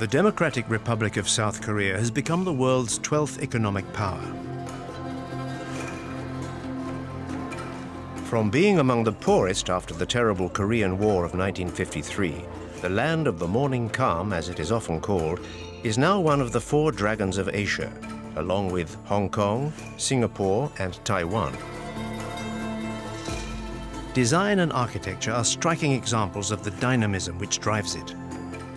The Democratic Republic of South Korea has become the world's 12th economic power. From being among the poorest after the terrible Korean War of 1953, the land of the morning calm, as it is often called, is now one of the 4 dragons of Asia, along with Hong Kong, Singapore, and Taiwan. Design and architecture are striking examples of the dynamism which drives it,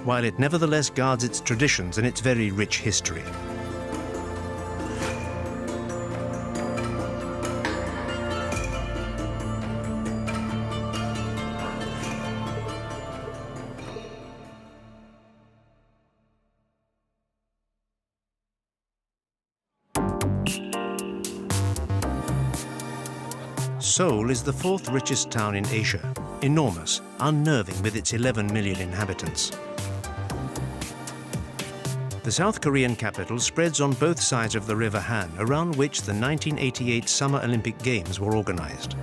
while it nevertheless guards its traditions and its very rich history. Seoul is the 4th richest town in Asia, enormous, unnerving with its 11 million inhabitants. The South Korean capital spreads on both sides of the River Han, around which the 1988 Summer Olympic Games were organized.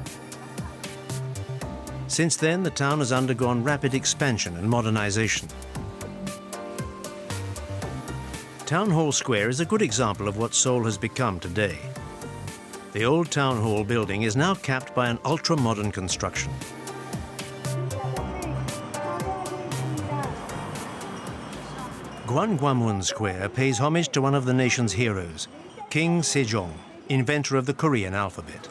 Since then, the town has undergone rapid expansion and modernization. Town Hall Square is a good example of what Seoul has become today. The old town hall building is now capped by an ultra-modern construction. Gwanghwamun Square pays homage to one of the nation's heroes, King Sejong, inventor of the Korean alphabet.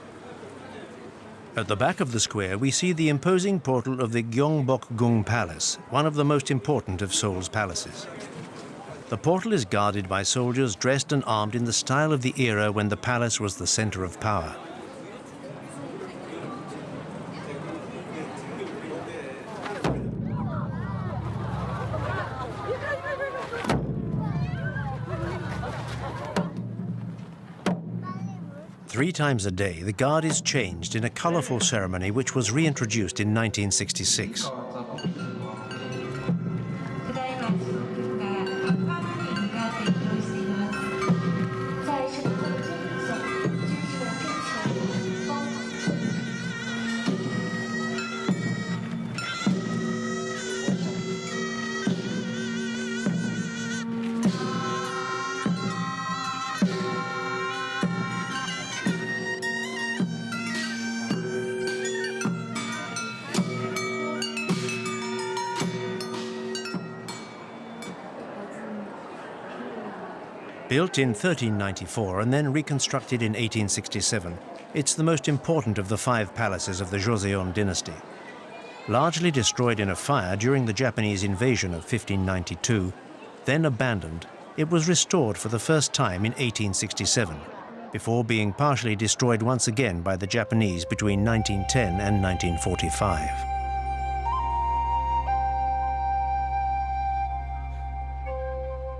At the back of the square, we see the imposing portal of the Gyeongbokgung Palace, one of the most important of Seoul's palaces. The portal is guarded by soldiers dressed and armed in the style of the era when the palace was the center of power. Three times a day, the guard is changed in a colorful ceremony which was reintroduced in 1966. Built in 1394 and then reconstructed in 1867, it's the most important of the 5 palaces of the Joseon dynasty. Largely destroyed in a fire during the Japanese invasion of 1592, then abandoned, it was restored for the first time in 1867, before being partially destroyed once again by the Japanese between 1910 and 1945.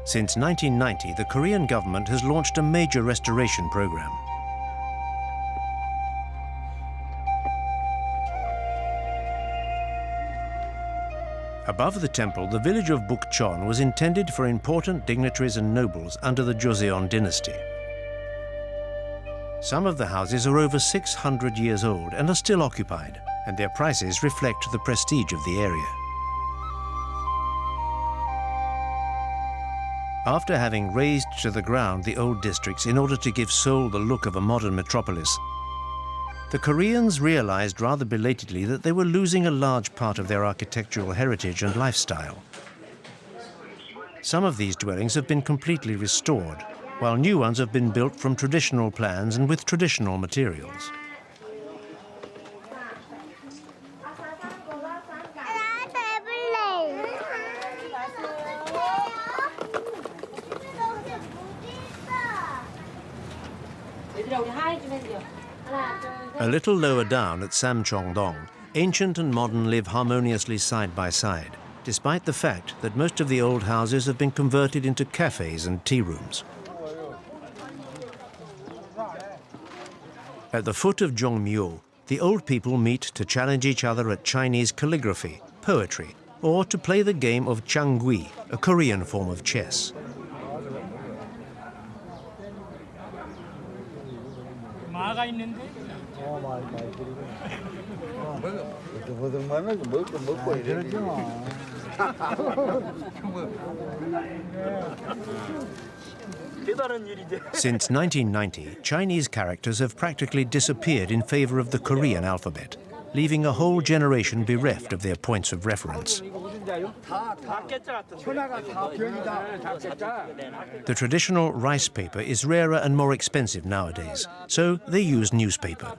Since 1990, the Korean government has launched a major restoration program. Above the temple, the village of Bukchon was intended for important dignitaries and nobles under the Joseon dynasty. Some of the houses are over 600 years old and are still occupied, and their prices reflect the prestige of the area. After having razed to the ground the old districts in order to give Seoul the look of a modern metropolis, the Koreans realized rather belatedly that they were losing a large part of their architectural heritage and lifestyle. Some of these dwellings have been completely restored, while new ones have been built from traditional plans and with traditional materials. A little lower down at Samcheon-dong, ancient and modern live harmoniously side by side, despite the fact that most of the old houses have been converted into cafes and tea rooms. At the foot of Jongmyo, the old people meet to challenge each other at Chinese calligraphy, poetry, or to play the game of changgui, a Korean form of chess. Since 1990, Chinese characters have practically disappeared in favor of the Korean alphabet, leaving a whole generation bereft of their points of reference. The traditional rice paper is rarer and more expensive nowadays, so they use newspaper.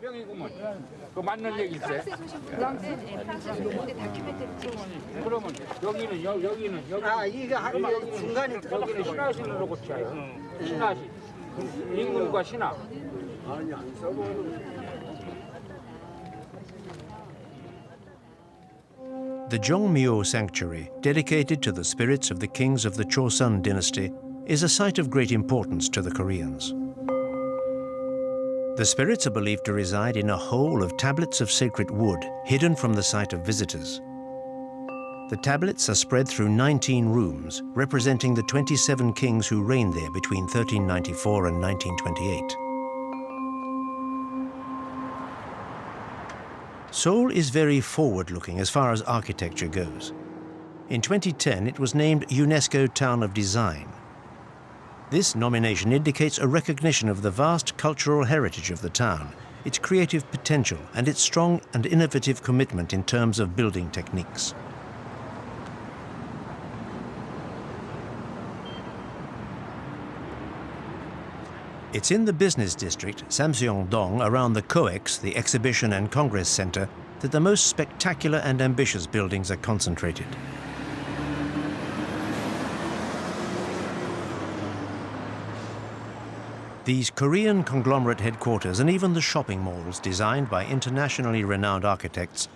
The Jongmyo sanctuary, dedicated to the spirits of the kings of the Joseon dynasty, is a site of great importance to the Koreans. The spirits are believed to reside in a hole of tablets of sacred wood hidden from the sight of visitors. The tablets are spread through 19 rooms, representing the 27 kings who reigned there between 1394 and 1928. Seoul is very forward-looking as far as architecture goes. In 2010, it was named UNESCO Town of Design. This nomination indicates a recognition of the vast cultural heritage of the town, its creative potential, and its strong and innovative commitment in terms of building techniques. It's in the business district, Samseong-dong, around the COEX, the Exhibition and Congress Center, that the most spectacular and ambitious buildings are concentrated. These Korean conglomerate headquarters and even the shopping malls, designed by internationally renowned architects,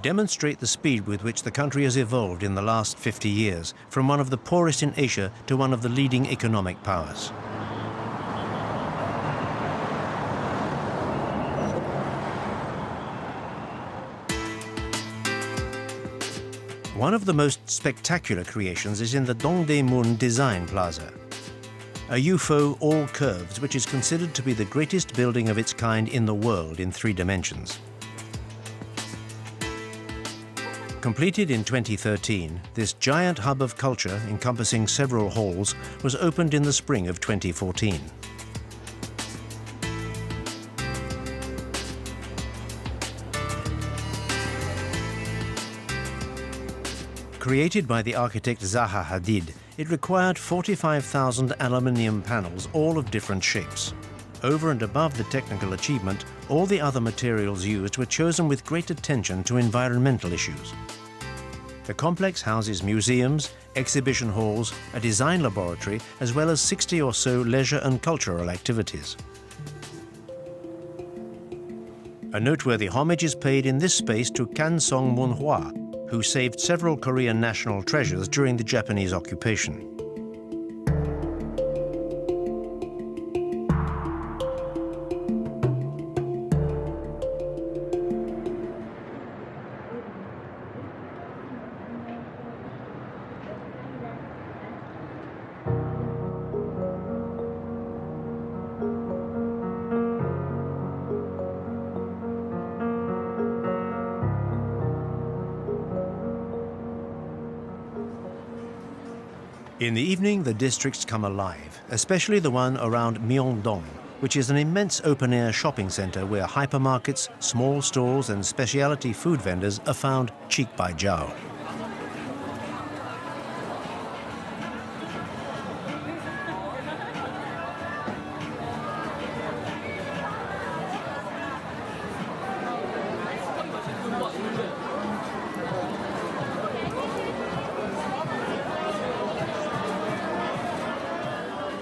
demonstrate the speed with which the country has evolved in the last 50 years, from one of the poorest in Asia to one of the leading economic powers. One of the most spectacular creations is in the Dongdaemun Design Plaza, a UFO all curves which is considered to be the greatest building of its kind in the world in 3 dimensions. Completed in 2013, this giant hub of culture encompassing several halls was opened in the spring of 2014. Created by the architect Zaha Hadid, it required 45,000 aluminium panels, all of different shapes. Over and above the technical achievement, all the other materials used were chosen with great attention to environmental issues. The complex houses museums, exhibition halls, a design laboratory, as well as 60 or so leisure and cultural activities. A noteworthy homage is paid in this space to Kan Song-mun-hwa, who saved several Korean national treasures during the Japanese occupation. In the evening, the districts come alive, especially the one around Myeongdong, which is an immense open-air shopping center where hypermarkets, small stores, and specialty food vendors are found cheek by jowl.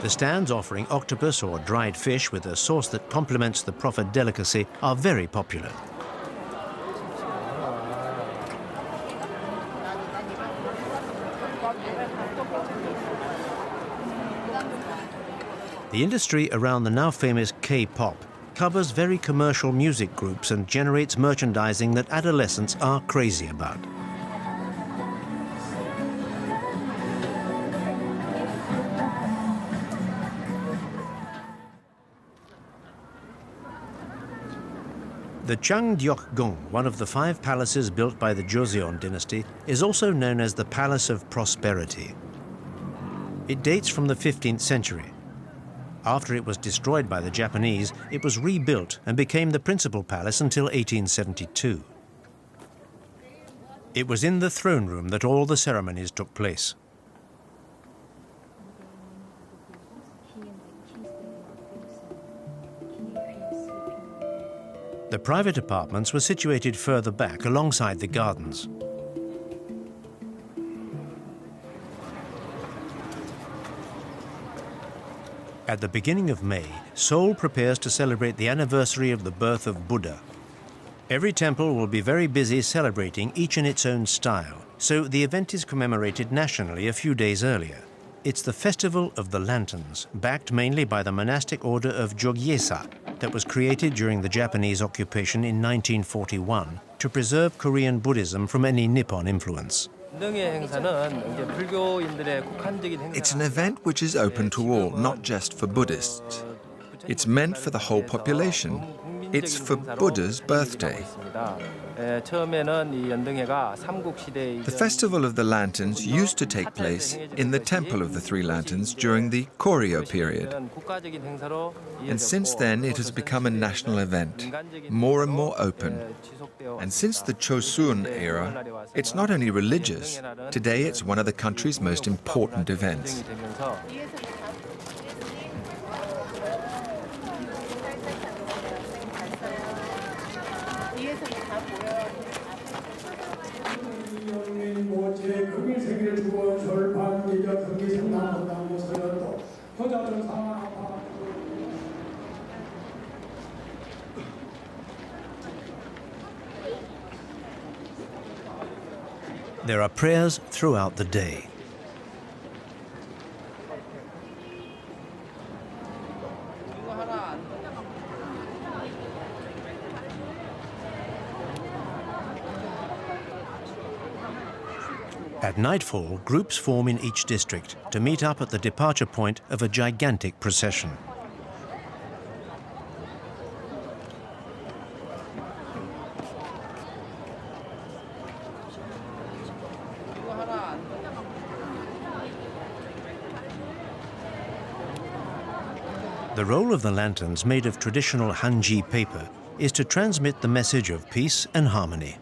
The stands offering octopus or dried fish with a sauce that complements the proffered delicacy are very popular. The industry around the now famous K-pop covers very commercial music groups and generates merchandising that adolescents are crazy about. The The Changdeokgung, one of the 5 palaces built by the Joseon dynasty, is also known as the Palace of Prosperity. It dates from the 15th century. After it was destroyed by the Japanese, it was rebuilt and became the principal palace until 1872. It was in the throne room that all the ceremonies took place. The private apartments were situated further back alongside the gardens. At the beginning of May, Seoul prepares to celebrate the anniversary of the birth of Buddha. Every temple will be very busy celebrating, each in its own style, so the event is commemorated nationally a few days earlier. It's the Festival of the Lanterns, backed mainly by the monastic order of Jogyesa that was created during the Japanese occupation in 1941 to preserve Korean Buddhism from any Nippon influence. It's an event which is open to all, not just for Buddhists. It's meant for the whole population. It's for Buddha's birthday. The Festival of the Lanterns used to take place in the Temple of the Three Lanterns during the Koryo period. And since then, it has become a national event, more and more open. And since the Chosun era, it's not only religious. Today, it's one of the country's most important events. There are prayers throughout the day. At nightfall, groups form in each district to meet up at the departure point of a gigantic procession. The role of the lanterns, made of traditional Hanji paper, is to transmit the message of peace and harmony.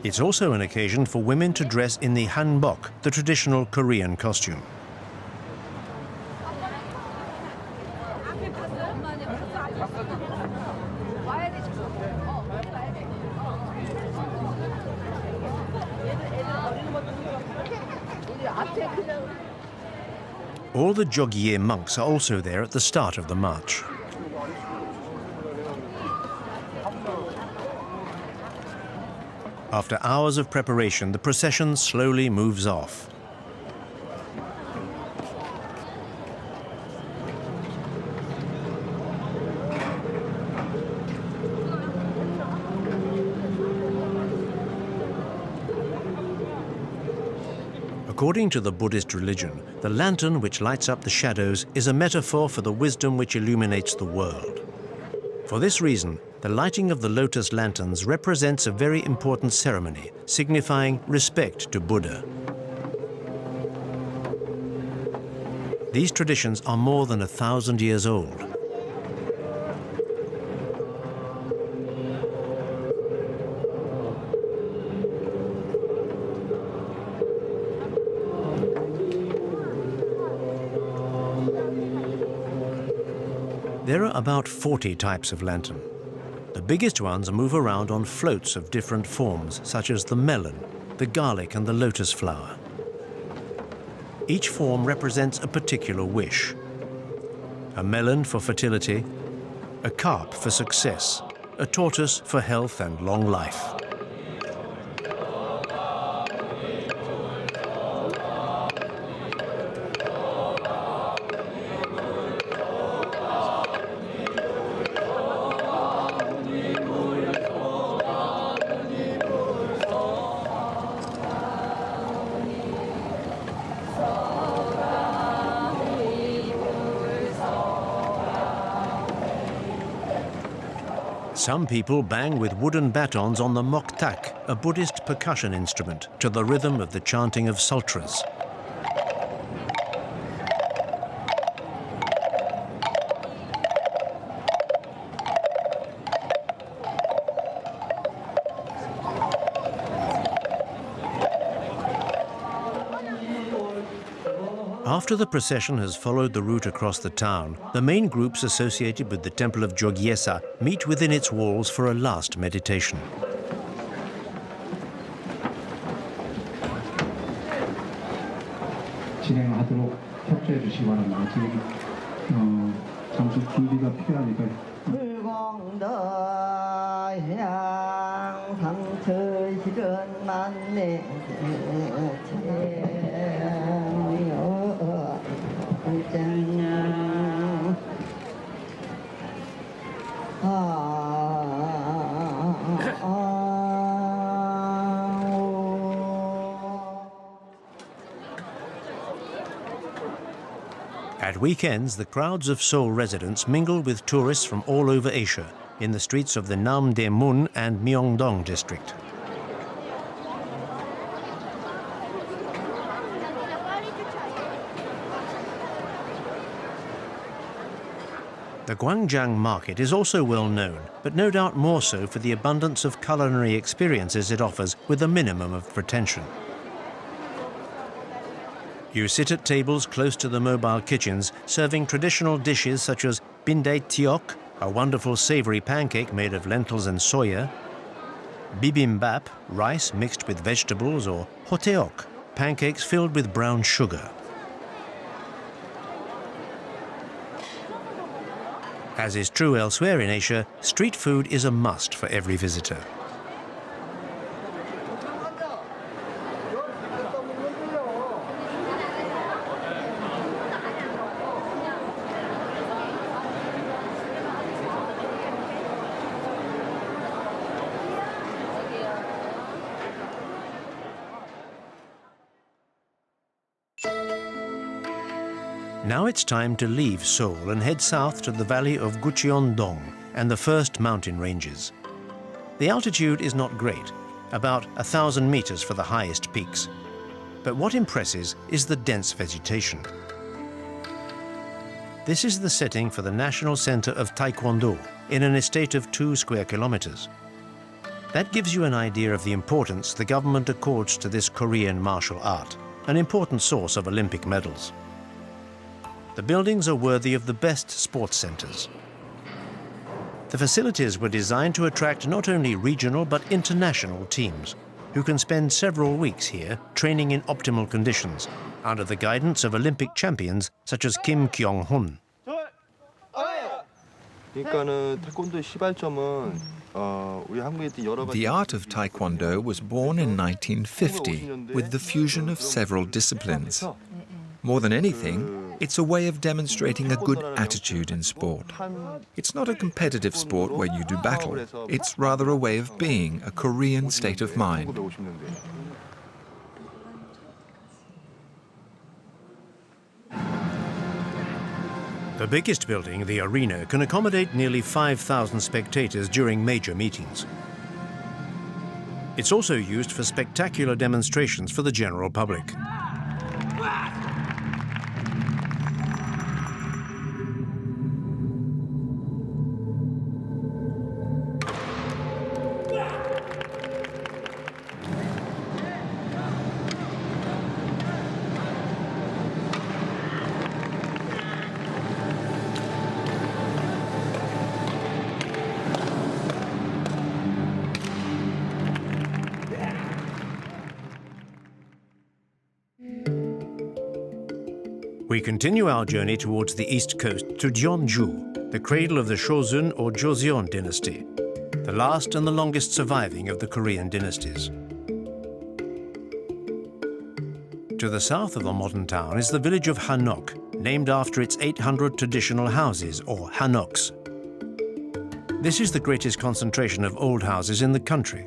It's also an occasion for women to dress in the hanbok, the traditional Korean costume. All the Jogye monks are also there at the start of the march. After hours of preparation, the procession slowly moves off. According to the Buddhist religion, the lantern which lights up the shadows is a metaphor for the wisdom which illuminates the world. For this reason, the lighting of the lotus lanterns represents a very important ceremony, signifying respect to Buddha. These traditions are more than 1,000 years old. There are about 40 types of lantern. The biggest ones move around on floats of different forms, such as the melon, the garlic, and the lotus flower. Each form represents a particular wish. A melon for fertility, a carp for success, a tortoise for health and long life. Some people bang with wooden batons on the moktak, a Buddhist percussion instrument, to the rhythm of the chanting of sutras. After the procession has followed the route across the town, the main groups associated with the temple of Jogye meet within its walls for a last meditation. 진행하도록 협조해 주시기 바랍니다. 지금 잠시 준비가 필요하니까. 불공도 향 상처 실은 만내 At weekends, the crowds of Seoul residents mingle with tourists from all over Asia in the streets of the Namdaemun and Myeongdong district. The Gwangjang market is also well known, but no doubt more so for the abundance of culinary experiences it offers with a minimum of pretension. You sit at tables close to the mobile kitchens, serving traditional dishes such as bindae tiok, a wonderful savory pancake made of lentils and soya, bibimbap, rice mixed with vegetables, or hoteok, pancakes filled with brown sugar. As is true elsewhere in Asia, street food is a must for every visitor. Now it's time to leave Seoul and head south to the valley of Gyeongju and the first mountain ranges. The altitude is not great, about 1,000 meters for the highest peaks. But what impresses is the dense vegetation. This is the setting for the National Center of Taekwondo in an estate of 2 square kilometers. That gives you an idea of the importance the government accords to this Korean martial art, an important source of Olympic medals. The buildings are worthy of the best sports centers. The facilities were designed to attract not only regional but international teams, who can spend several weeks here training in optimal conditions under the guidance of Olympic champions such as Kim Kyung-hun. The art of Taekwondo was born in 1950 with the fusion of several disciplines. More than anything, it's a way of demonstrating a good attitude in sport. It's not a competitive sport where you do battle. It's rather a way of being, a Korean state of mind. The biggest building, the arena, can accommodate nearly 5,000 spectators during major meetings. It's also used for spectacular demonstrations for the general public. We continue our journey towards the east coast to Gyeongju, the cradle of the Joseon or Joseon dynasty, the last and the longest surviving of the Korean dynasties. To the south of the modern town is the village of Hanok, named after its 800 traditional houses, or Hanoks. This is the greatest concentration of old houses in the country.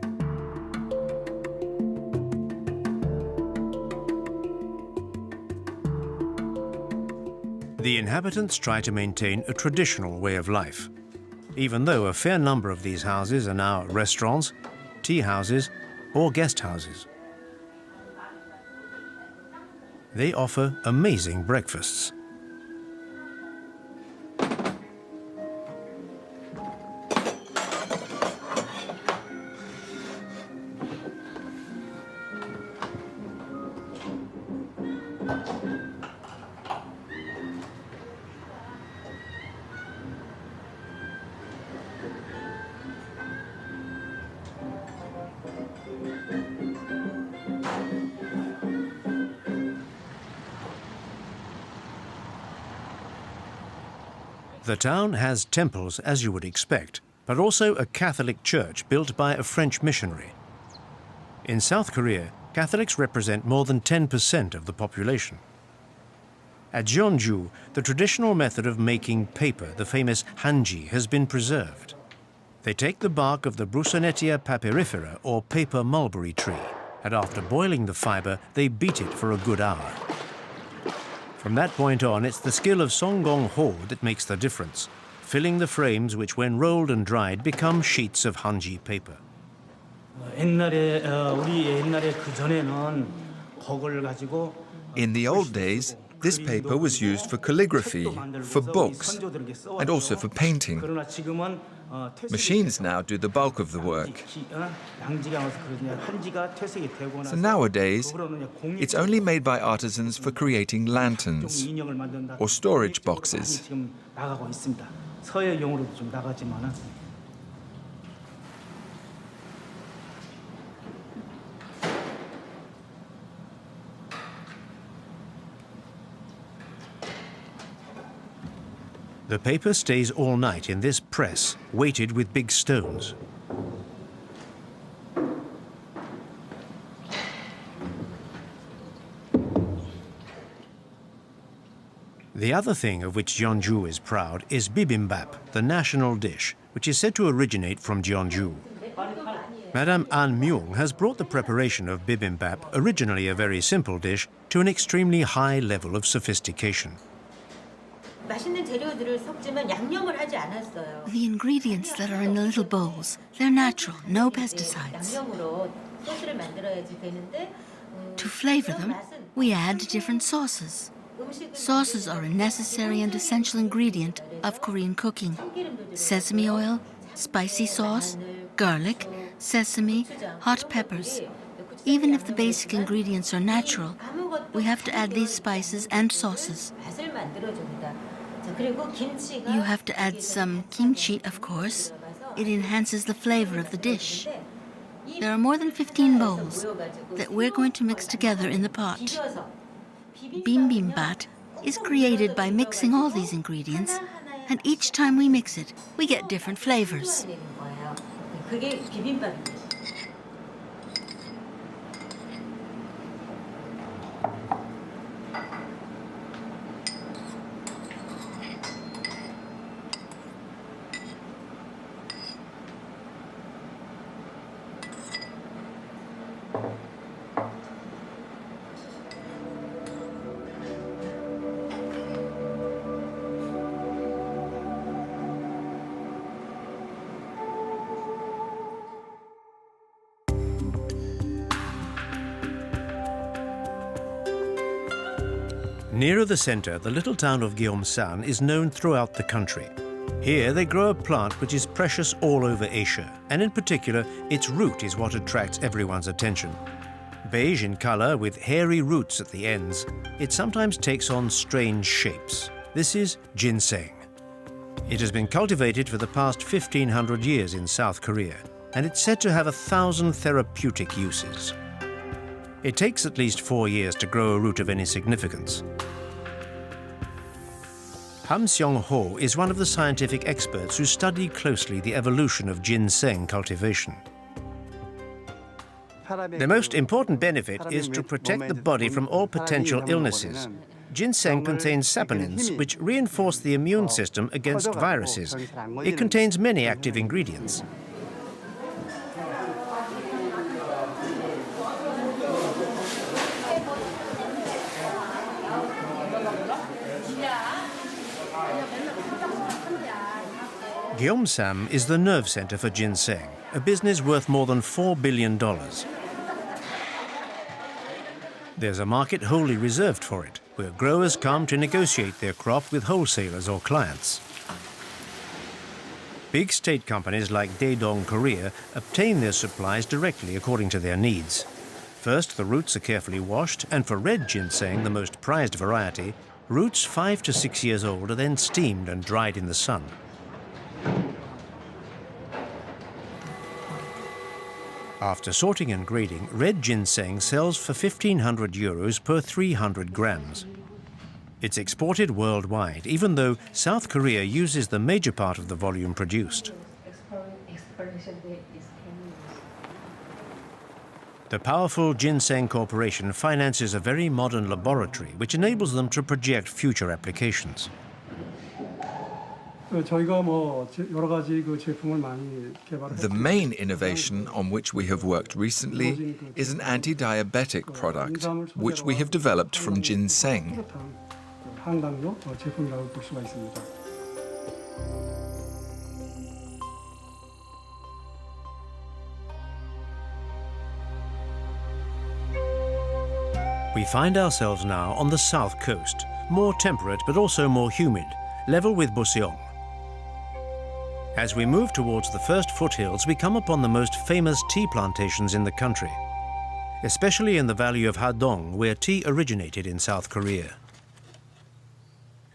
The inhabitants try to maintain a traditional way of life. even though a fair number of these houses are now restaurants, tea houses, or guest houses. They offer amazing breakfasts. The town has temples, as you would expect, but also a Catholic church built by a French missionary. In South Korea, Catholics represent more than 10% of the population. At Gyeongju, the traditional method of making paper, the famous Hanji, has been preserved. They take the bark of the Brusonetia papyrifera, or paper mulberry tree, and after boiling the fiber, they beat it for a good hour. From that point on, it's the skill of Songgong-ho that makes the difference, filling the frames which, when rolled and dried, become sheets of Hanji paper. In the old days, this paper was used for calligraphy, for books, and also for painting. Machines now do the bulk of the work. So nowadays, it's only made by artisans for creating lanterns or storage boxes. The paper stays all night in this press, weighted with big stones. The other thing of which Gyeongju is proud is Bibimbap, the national dish, which is said to originate from Gyeongju. Madame An Myung has brought the preparation of Bibimbap, originally a very simple dish, to an extremely high level of sophistication. The ingredients that are in the little bowls, they're natural, no pesticides. To flavor them, we add different sauces. Sauces are a necessary and essential ingredient of Korean cooking. Sesame oil, spicy sauce, garlic, sesame, hot peppers. Even if the basic ingredients are natural, we have to add these spices and sauces. You have to add some kimchi, of course. It enhances the flavor of the dish. There are more than 15 bowls that we're going to mix together in the pot. Bibimbap is created by mixing all these ingredients, and each time we mix it, we get different flavors. Nearer the center, the little town of Gyeongsan is known throughout the country. Here they grow a plant which is precious all over Asia, and in particular, its root is what attracts everyone's attention. Beige in color with hairy roots at the ends, it sometimes takes on strange shapes. This is ginseng. It has been cultivated for the past 1,500 years in South Korea, and it's said to have 1,000 therapeutic uses. It takes at least 4 years to grow a root of any significance. Ham Seong-ho is one of the scientific experts who studied closely the evolution of ginseng cultivation. The most important benefit is to protect the body from all potential illnesses. Ginseng contains saponins, which reinforce the immune system against viruses. It contains many active ingredients. Gyeongsam is the nerve center for ginseng, a business worth more than $4 billion. There's a market wholly reserved for it, where growers come to negotiate their crop with wholesalers or clients. Big state companies like Daedong Korea obtain their supplies directly according to their needs. First, the roots are carefully washed, and for red ginseng, the most prized variety, roots 5 to 6 years old are then steamed and dried in the sun. After sorting and grading, red ginseng sells for 1,500 euros per 300 grams. It's exported worldwide, even though South Korea uses the major part of the volume produced. The powerful Ginseng Corporation finances a very modern laboratory which enables them to project future applications. The main innovation on which we have worked recently is an anti-diabetic product, which we have developed from ginseng. We find ourselves now on the south coast, more temperate but also more humid, level with Bukchon. As we move towards the first foothills, we come upon the most famous tea plantations in the country, especially in the valley of Hadong, where tea originated in South Korea.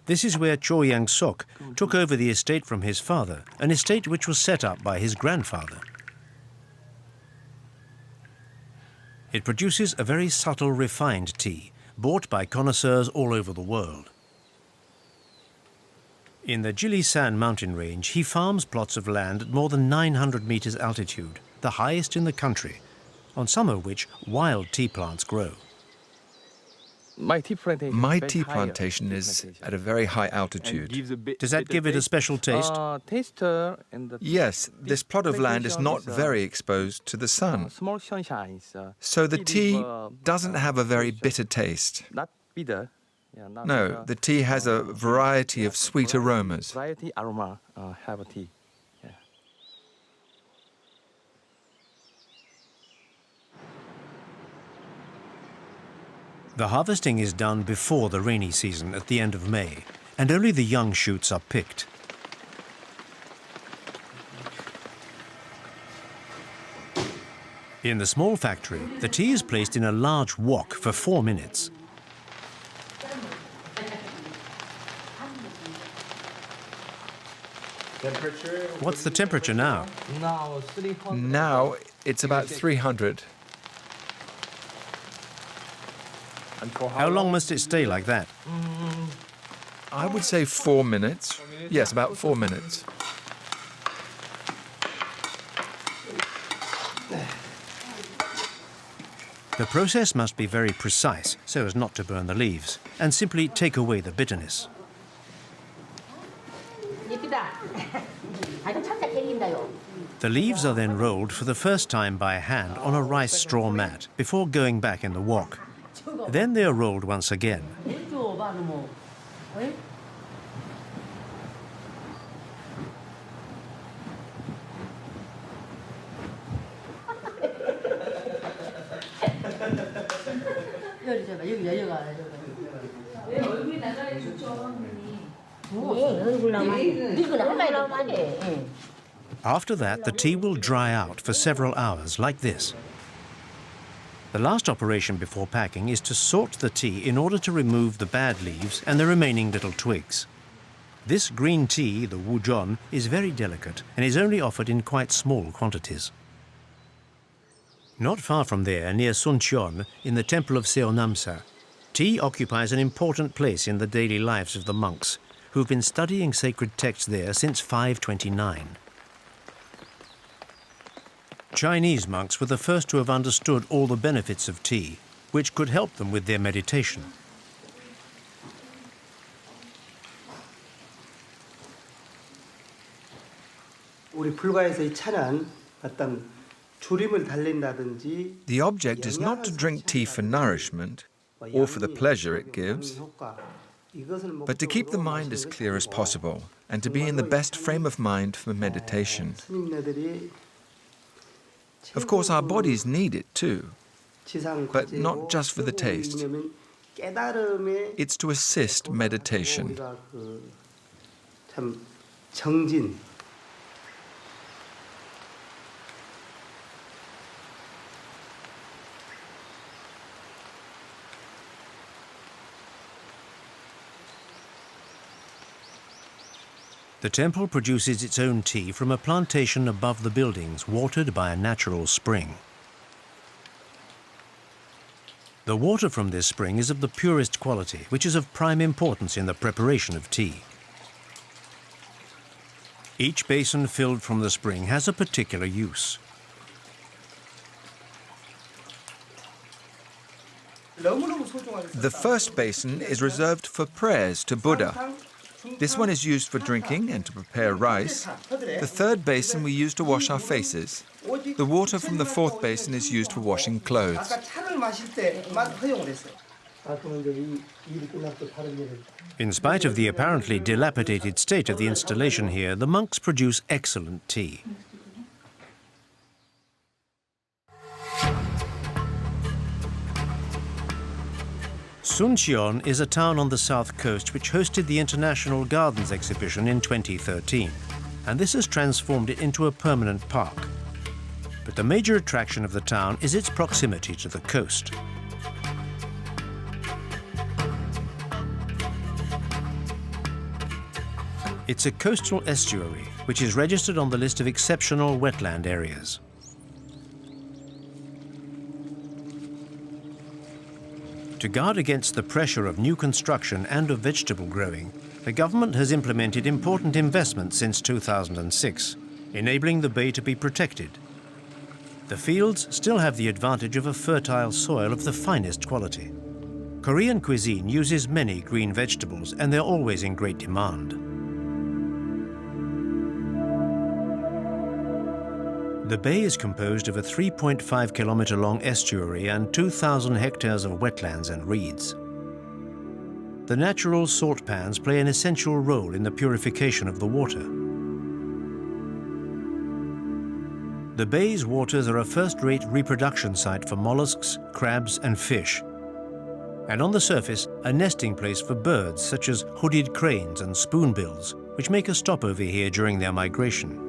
This is where Cho Yang-sok took over the estate from his father, an estate which was set up by his grandfather. It produces a very subtle, refined tea, bought by connoisseurs all over the world. In the Jilisan mountain range, he farms plots of land at more than 900 meters altitude, the highest in the country, on some of which wild tea plants grow. My tea plantation is at a very high altitude. Does that give it a special taste? Yes, this plot of land is not very exposed to the sun, so the tea doesn't have a very bitter taste. No, the tea has a variety of sweet aromas. The harvesting is done before the rainy season at the end of May, and only the young shoots are picked. In the small factory, the tea is placed in a large wok for 4 minutes. What's the temperature now? Now it's about 300. How long must it stay like that? I would say 4 minutes. Yes, about 4 minutes. The process must be very precise so as not to burn the leaves and simply take away the bitterness. The leaves are then rolled for the first time by hand on a rice straw mat before going back in the wok. Then they are rolled once again. After that, the tea will dry out for several hours, like this. The last operation before packing is to sort the tea in order to remove the bad leaves and the remaining little twigs. This green tea, the Bukchon, is very delicate and is only offered in quite small quantities. Not far from there, near Suncheon, in the temple of Seonamsa, tea occupies an important place in the daily lives of the monks, who've been studying sacred texts there since 529. Chinese monks were the first to have understood all the benefits of tea, which could help them with their meditation. The object is not to drink tea for nourishment or for the pleasure it gives, but to keep the mind as clear as possible and to be in the best frame of mind for meditation. Of course, our bodies need it too, but not just for the taste. It's to assist meditation. The temple produces its own tea from a plantation above the buildings, watered by a natural spring. The water from this spring is of the purest quality, which is of prime importance in the preparation of tea. Each basin filled from the spring has a particular use. The first basin is reserved for prayers to Buddha. This one is used for drinking and to prepare rice. The third basin we use to wash our faces. The water from the fourth basin is used for washing clothes. In spite of the apparently dilapidated state of the installation here, the monks produce excellent tea. Suncheon is a town on the south coast which hosted the International Gardens exhibition in 2013, and this has transformed it into a permanent park. But the major attraction of the town is its proximity to the coast. It's a coastal estuary which is registered on the list of exceptional wetland areas. To guard against the pressure of new construction and of vegetable growing, the government has implemented important investments since 2006, enabling the bay to be protected. The fields still have the advantage of a fertile soil of the finest quality. Korean cuisine uses many green vegetables, and they're always in great demand. The bay is composed of a 3.5-kilometer-long estuary and 2,000 hectares of wetlands and reeds. The natural salt pans play an essential role in the purification of the water. The bay's waters are a first-rate reproduction site for mollusks, crabs, and fish, and on the surface, a nesting place for birds such as hooded cranes and spoonbills, which make a stopover here during their migration.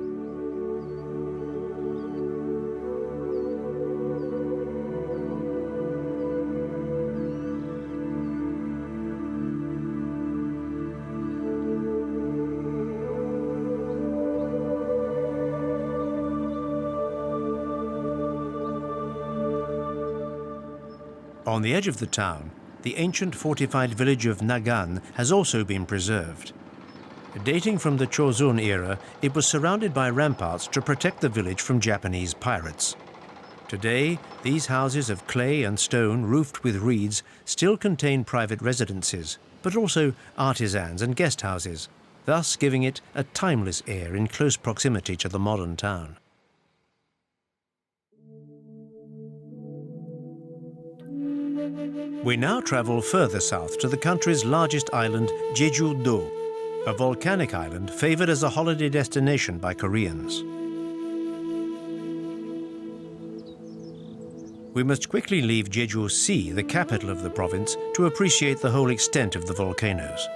On the edge of the town, the ancient fortified village of Nagan has also been preserved. Dating from the Joseon era, it was surrounded by ramparts to protect the village from Japanese pirates. Today, these houses of clay and stone roofed with reeds still contain private residences, but also artisans and guest houses, thus giving it a timeless air in close proximity to the modern town. We now travel further south to the country's largest island, Jeju-do, a volcanic island favored as a holiday destination by Koreans. We must quickly leave Jeju-si, the capital of the province, to appreciate the whole extent of the volcanoes.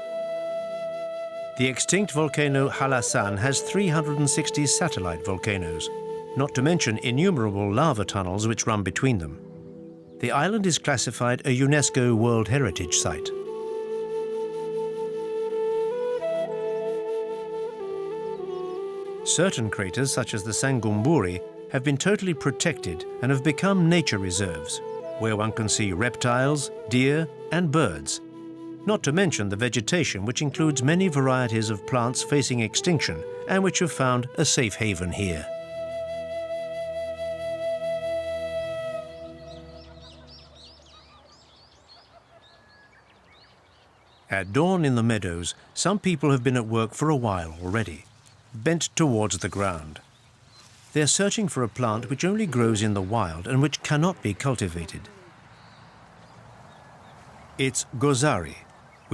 The extinct volcano Halasan has 360 satellite volcanoes, not to mention innumerable lava tunnels which run between them. The island is classified a UNESCO World Heritage Site. Certain craters, such as the Sangumburi, have been totally protected and have become nature reserves, where one can see reptiles, deer, and birds, not to mention the vegetation, which includes many varieties of plants facing extinction and which have found a safe haven here. At dawn in the meadows, some people have been at work for a while already, bent towards the ground. They're searching for a plant which only grows in the wild and which cannot be cultivated. It's gozari,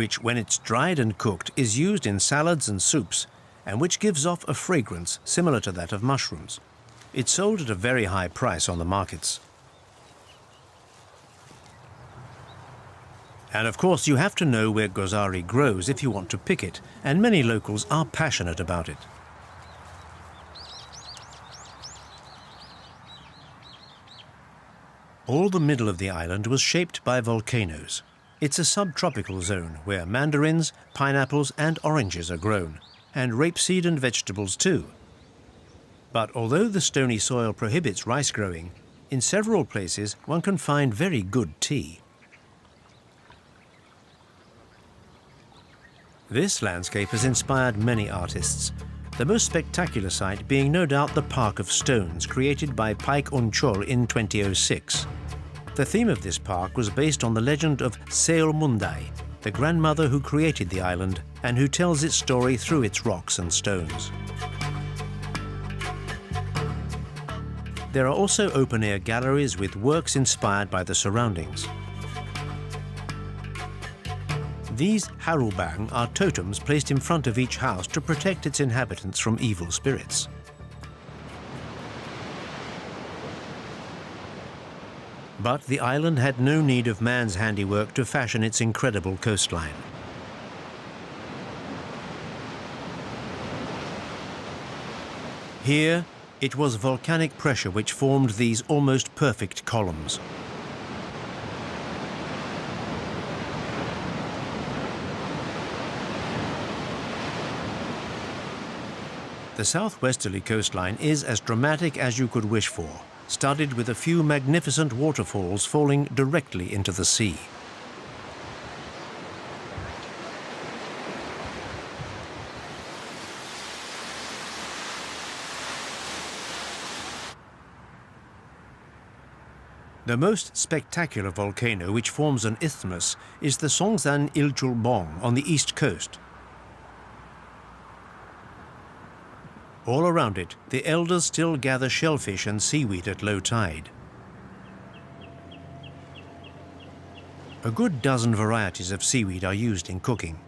which, when it's dried and cooked, is used in salads and soups, and which gives off a fragrance similar to that of mushrooms. It's sold at a very high price on the markets. And of course, you have to know where gozari grows if you want to pick it, and many locals are passionate about it. All the middle of the island was shaped by volcanoes. It's a subtropical zone where mandarins, pineapples and oranges are grown, and rapeseed and vegetables too. But although the stony soil prohibits rice growing, in several places one can find very good tea. This landscape has inspired many artists, the most spectacular sight being no doubt the Park of Stones created by Paik Un-chol in 2006. The theme of this park was based on the legend of Seoul Mundai, the grandmother who created the island and who tells its story through its rocks and stones. There are also open-air galleries with works inspired by the surroundings. These harubang are totems placed in front of each house to protect its inhabitants from evil spirits. But the island had no need of man's handiwork to fashion its incredible coastline. Here, it was volcanic pressure which formed these almost perfect columns. The southwesterly coastline is as dramatic as you could wish for, studded with a few magnificent waterfalls falling directly into the sea. The most spectacular volcano, which forms an isthmus, is the Songsan Ilchulbong on the east coast. All around it, the elders still gather shellfish and seaweed at low tide. A good dozen varieties of seaweed are used in cooking.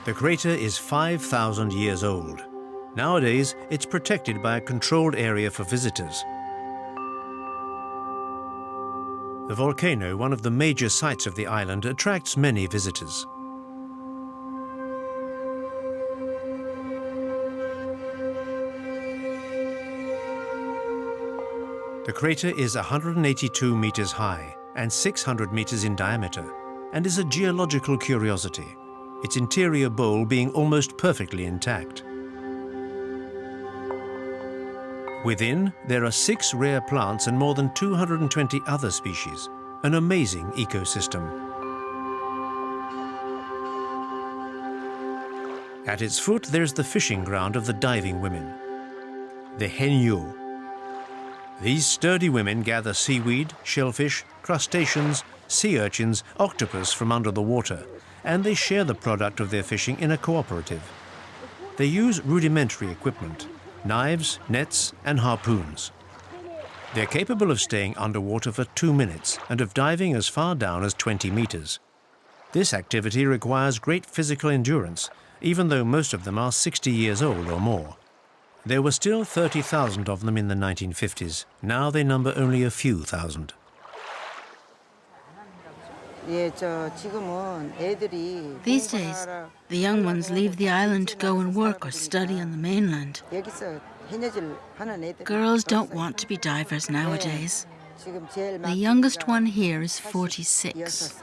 The crater is 5,000 years old. Nowadays, it's protected by a controlled area for visitors. The volcano, one of the major sites of the island, attracts many visitors. The crater is 182 meters high and 600 meters in diameter, and is a geological curiosity, its interior bowl being almost perfectly intact. Within, there are 6 rare plants and more than 220 other species, an amazing ecosystem. At its foot, there's the fishing ground of the diving women, the Haenyeo. These sturdy women gather seaweed, shellfish, crustaceans, sea urchins, octopus from under the water, and they share the product of their fishing in a cooperative. They use rudimentary equipment, knives, nets, and harpoons. They're capable of staying underwater for 2 minutes and of diving as far down as 20 meters. This activity requires great physical endurance, even though most of them are 60 years old or more. There were still 30,000 of them in the 1950s. Now they number only a few thousand. These days, the young ones leave the island to go and work or study on the mainland. Girls don't want to be divers nowadays. The youngest one here is 46.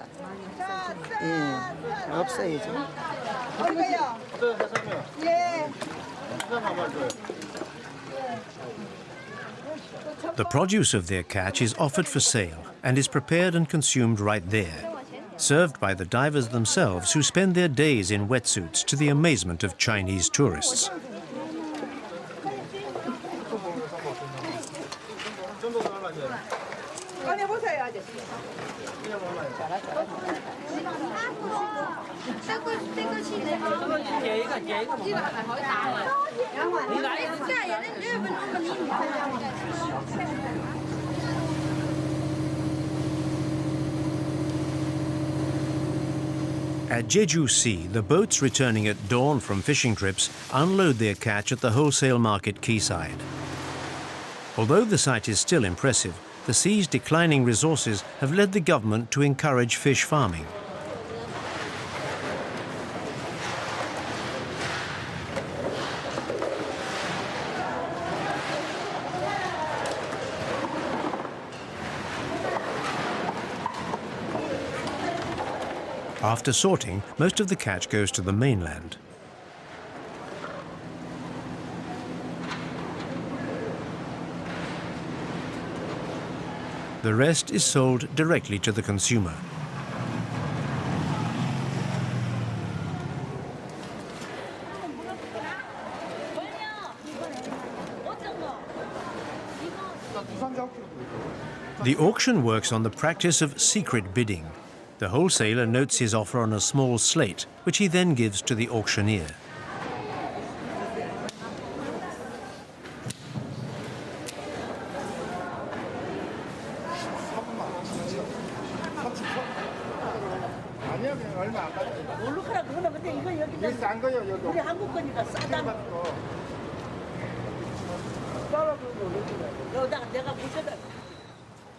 The produce of their catch is offered for sale and is prepared and consumed right there, served by the divers themselves, who spend their days in wetsuits to the amazement of Chinese tourists. At Jeju Sea, the boats returning at dawn from fishing trips unload their catch at the wholesale market quayside. Although the site is still impressive, the sea's declining resources have led the government to encourage fish farming. After sorting, most of the catch goes to the mainland. The rest is sold directly to the consumer. The auction works on the practice of secret bidding. The wholesaler notes his offer on a small slate, which he then gives to the auctioneer.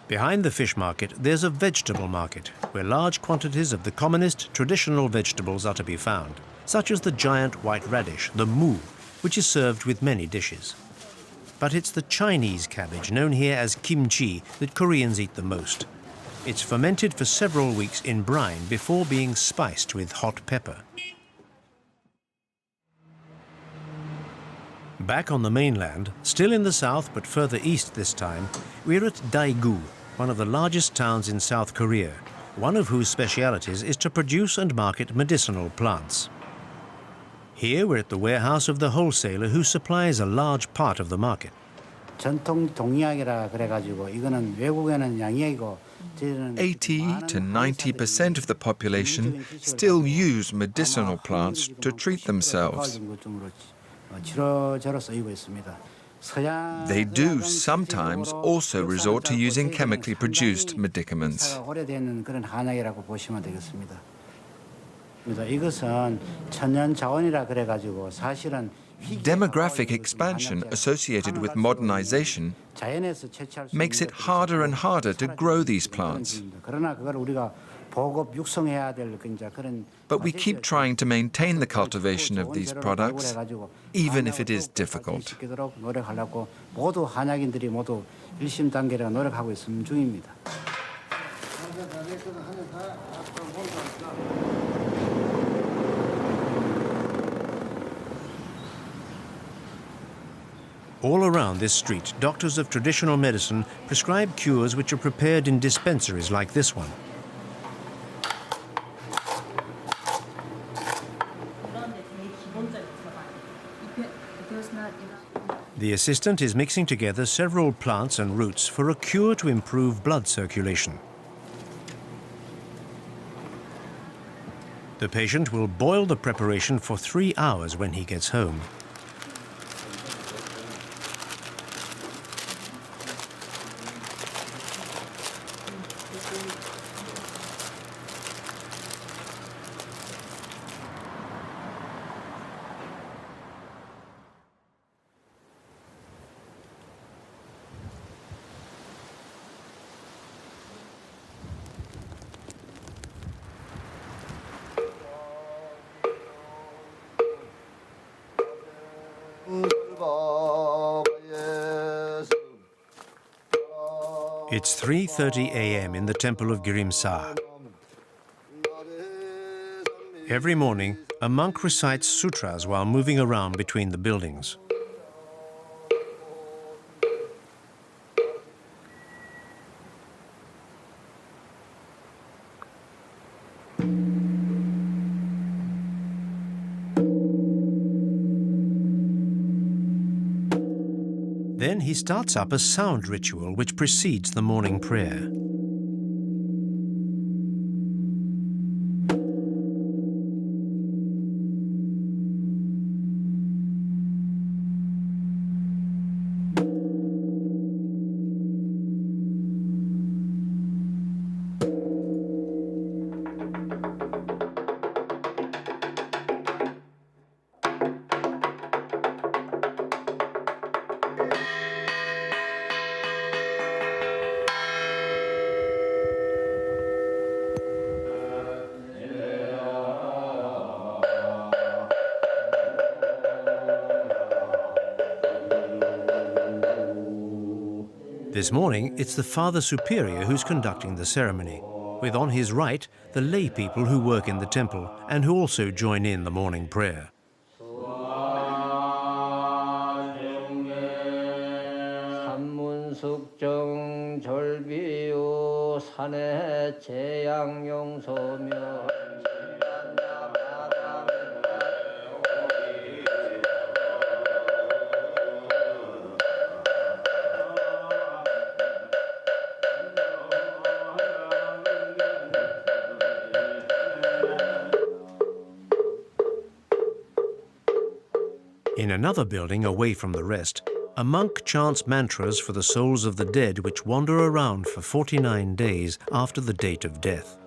Behind the fish market, there's a vegetable market, where large quantities of the commonest traditional vegetables are to be found, such as the giant white radish, the mu, which is served with many dishes. But it's the Chinese cabbage, known here as kimchi, that Koreans eat the most. It's fermented for several weeks in brine before being spiced with hot pepper. Back on the mainland, still in the south but further east this time, we're at Daegu, one of the largest towns in South Korea, one of whose specialities is to produce and market medicinal plants. Here we're at the warehouse of the wholesaler who supplies a large part of the market. 전통 동의약이라 그래가지고 이거는 외국에는 양이고 80 to 90% of the population still use medicinal plants to treat themselves. They do sometimes also resort to using chemically produced medicaments. Demographic expansion associated with modernization makes it harder and harder to grow these plants. But we keep trying to maintain the cultivation of these products, even if it is difficult. All around this street, doctors of traditional medicine prescribe cures which are prepared in dispensaries like this one. The assistant is mixing together several plants and roots for a cure to improve blood circulation. The patient will boil the preparation for 3 hours when he gets home. It's 3:30 a.m. in the temple of Girimsa. Every morning, a monk recites sutras while moving around between the buildings. Then he starts up a sound ritual which precedes the morning prayer. This morning, it's the Father Superior who's conducting the ceremony, with on his right the lay people who work in the temple and who also join in the morning prayer. In another building away from the rest, a monk chants mantras for the souls of the dead which wander around for 49 days after the date of death.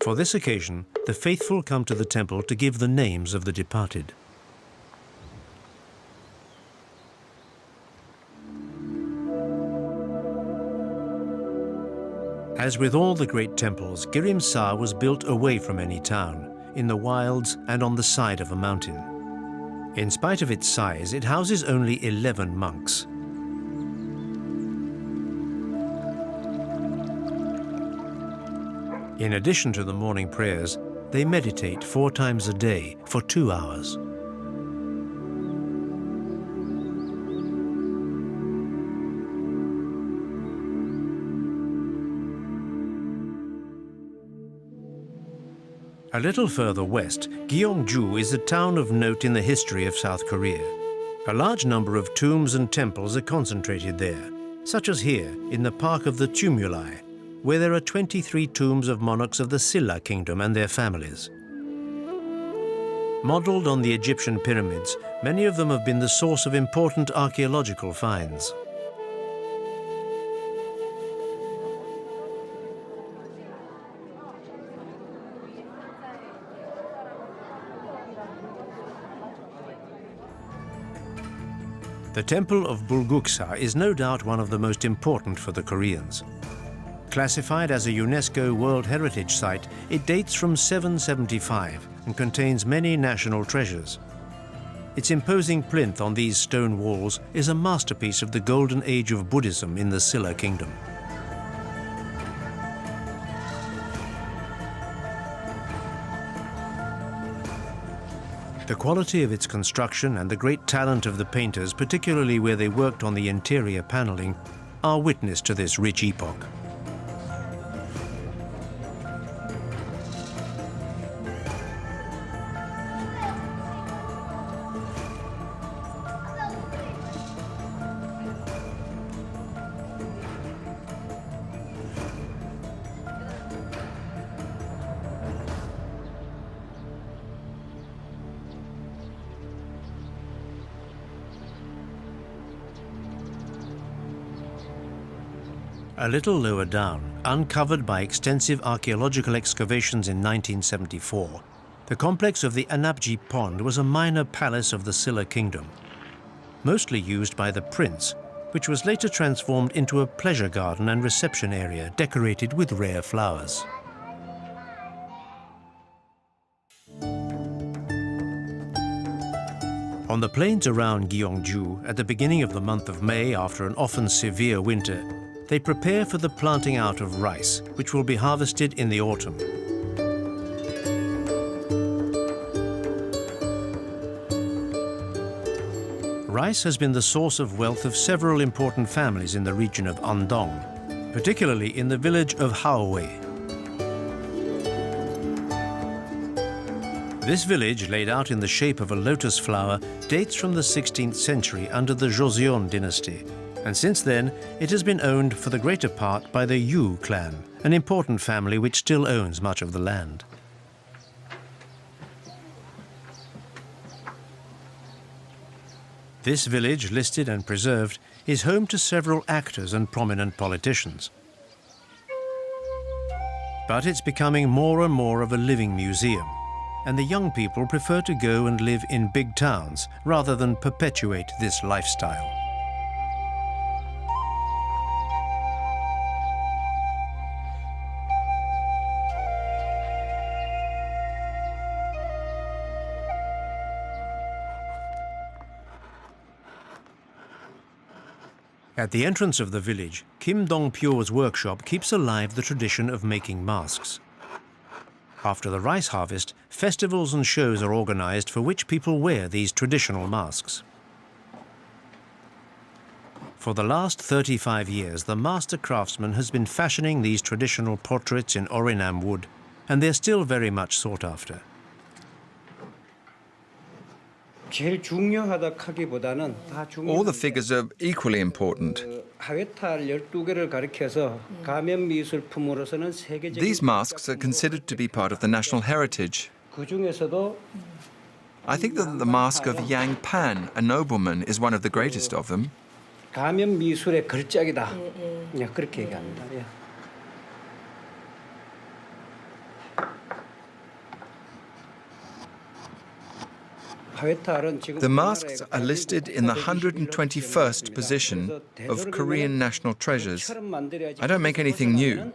For this occasion, the faithful come to the temple to give the names of the departed. As with all the great temples, Girimsa was built away from any town, in the wilds and on the side of a mountain. In spite of its size, it houses only 11 monks. In addition to the morning prayers, they meditate 4 times a day for 2 hours. A little further west, Gyeongju is a town of note in the history of South Korea. A large number of tombs and temples are concentrated there, such as here in the Park of the Tumuli, where there are 23 tombs of monarchs of the Silla kingdom and their families. Modeled on the Egyptian pyramids, many of them have been the source of important archaeological finds. The Temple of Bulguksa is no doubt one of the most important for the Koreans. Classified as a UNESCO World Heritage Site, it dates from 775 and contains many national treasures. Its imposing plinth on these stone walls is a masterpiece of the golden age of Buddhism in the Silla kingdom. The quality of its construction and the great talent of the painters, particularly where they worked on the interior paneling, are witness to this rich epoch. A little lower down, uncovered by extensive archaeological excavations in 1974, the complex of the Anapji Pond was a minor palace of the Silla kingdom, mostly used by the prince, which was later transformed into a pleasure garden and reception area decorated with rare flowers. On the plains around Gyeongju, at the beginning of the month of May, after an often severe winter, they prepare for the planting out of rice, which will be harvested in the autumn. Rice has been the source of wealth of several important families in the region of Andong, particularly in the village of Haenyeo. This village, laid out in the shape of a lotus flower, dates from the 16th century under the Joseon dynasty, and since then it has been owned for the greater part by the Yu clan, an important family which still owns much of the land. This village, listed and preserved, is home to several actors and prominent politicians. But it's becoming more and more of a living museum, and the young people prefer to go and live in big towns rather than perpetuate this lifestyle. At the entrance of the village, Kim Dong-pyo's workshop keeps alive the tradition of making masks. After the rice harvest, festivals and shows are organized for which people wear these traditional masks. For the last 35 years, the master craftsman has been fashioning these traditional portraits in Orinam wood, and they're still very much sought after. All the figures are equally important. These masks are considered to be part of the national heritage. I think that the mask of Yang Pan, a nobleman, is one of the greatest of them. The masks are listed in the 121st position of Korean national treasures. I don't make anything new.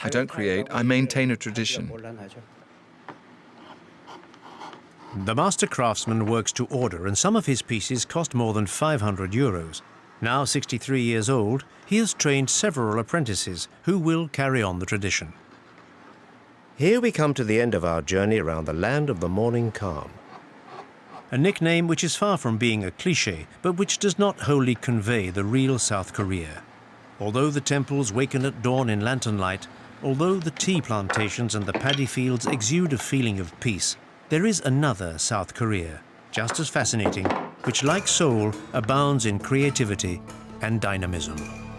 I don't create, I maintain a tradition. The master craftsman works to order, and some of his pieces cost more than 500 euros. Now 63 years old, he has trained several apprentices who will carry on the tradition. Here we come to the end of our journey around the land of the morning calm. A nickname which is far from being a cliché, but which does not wholly convey the real South Korea. Although the temples waken at dawn in lantern light, although the tea plantations and the paddy fields exude a feeling of peace, there is another South Korea, just as fascinating, which, like Seoul, abounds in creativity and dynamism.